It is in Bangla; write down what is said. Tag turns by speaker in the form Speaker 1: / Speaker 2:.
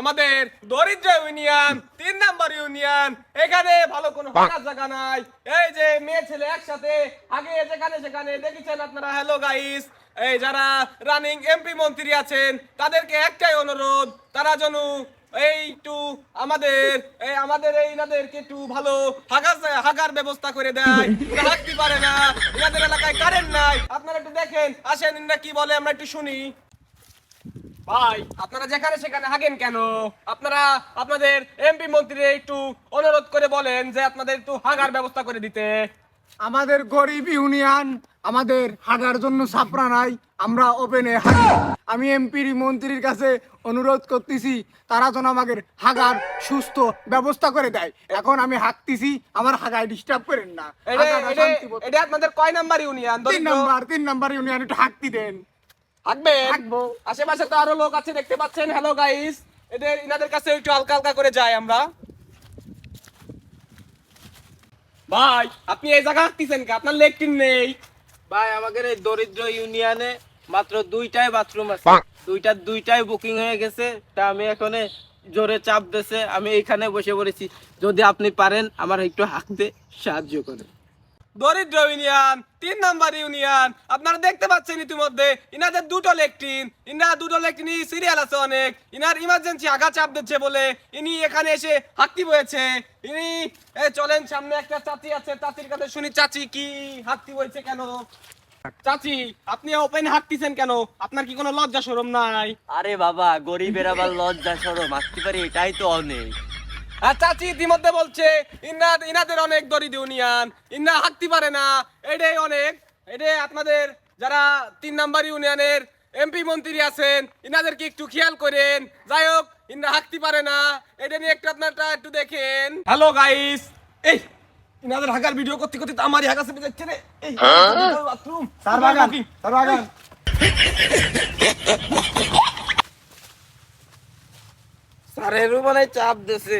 Speaker 1: আমাদের দরিদ্র ইউনিয়ন 3 নম্বর ইউনিয়ন। এখানে ভালো কোনো ফাঁকা জায়গা নাই। এই যে মেয়ে ছেলে একসাথে আগে যেখানে সেখানে দেখেছেন আপনারা। হ্যালো গাইস, এই যারা রানিং এমপি মন্ত্রী আছেন তাদেরকে একটাই অনুরোধ, তারা যেন একটু আমাদের ইনাদেরকে একটু ভালো হাগার ব্যবস্থা করে দেয়। ওরা হাঁটতে পারে না, ইনাদের এলাকায় কারেন্ট নাই। আপনারা একটু দেখেন, আসেন ইনরা কি বলে আমরা একটু শুনি। ভাই আপনারা যেখানে সেখানে হাগেন কেন? আপনারা আপনাদের এমপি মন্ত্রী একটু অনুরোধ করে বলেন যে আপনাদের একটু হাগার ব্যবস্থা করে দিতে।
Speaker 2: আমাদের গরিব ইউনিয়ন, আমাদের হাগার জন্য ছাপরা নাই, আমরা ওপেনে হাগি। আমি এমপি মন্ত্রীর কাছে অনুরোধ করতেছি তারা যেন আমাদের হাগার সুস্থ ব্যবস্থা করে দেয়। এখন আমি হাঁকতেছি, আমার হাগায় ডিস্টার্ব করেন না।
Speaker 1: এটা আপনাদের কয় নাম্বার ইউনিয়ন?
Speaker 2: 3 নম্বর ইউনিয়ন, একটু হাঁকতে দেন।
Speaker 1: হাঁকবেন?
Speaker 2: হাঁকবো।
Speaker 1: আশেপাশে তো আরো লোক আছে দেখতে পাচ্ছেন। হ্যালো গাইস, ইনাদের কাছে একটু হালকা হালকা করে যাই আমরা। ভাই আপনি এই জায়গা হাঁকতেছেন কি? আপনার লেট্রিন নেই?
Speaker 3: ভাই আমাদের এই দরিদ্র ইউনিয়নে মাত্র 2টাই বাথরুম আছে, দুইটাই বুকিং হয়ে গেছে। তা আমি এখানে জোরে চাপ দিছে, আমি এখানে বসে পড়েছি। যদি আপনি পারেন আমার একটু হাঁকতে সাহায্য করেন।
Speaker 1: দরিদ্র ইউনিয়ন 3 নম্বর ইউনিয়ন, আপনারা দেখতে পাচ্ছেন ইতিমধ্যে ইনাদের দুটো লেট্রিন সিরিয়াল আছে অনেক। ইনার ইমার্জেন্সি আগা চাপ দিচ্ছে বলে ইনি এখানে এসে হাঁকতি বয়েছে। ইনি চলেন, সামনে একটা চাচি আছে, চাচির কাছে শুনি। চাচি কি হাঁকতি বইছে কেন? চাচি আপনি ওপেন হাঁকতিছেন কেন? আপনার কি কোনো লজ্জা শরম নাই?
Speaker 4: আরে বাবা, গরিবের আবার লজ্জা সরম আসতে পারে, এটাই তো অনেক।
Speaker 1: আর চাচি ইতিমধ্যে বলছে ইনাদের অনেক দরিদ্র ইউনিয়ন, ইনা হাঁকতে পারে না। এটাই অনেক। এটাই আপনাদের যারা 3 নম্বর ইউনিয়নের এমপি মন্ত্রী আছেন ইনাদেরকে একটু খেয়াল করেন। যাই হোক, ইনা হাঁকতে পারে না, এটা নিয়ে একটু আপনারা একটু দেখেন। হ্যালো গাইস, এই ইনাদের হাঁকার ভিডিও করতে করতে আমারই হাঁকা চেপে যাচ্ছে রে। এই বাথরুম
Speaker 2: তার বাগান, তার বাগান।
Speaker 3: স্যারেরও মানে চাপ দিছে।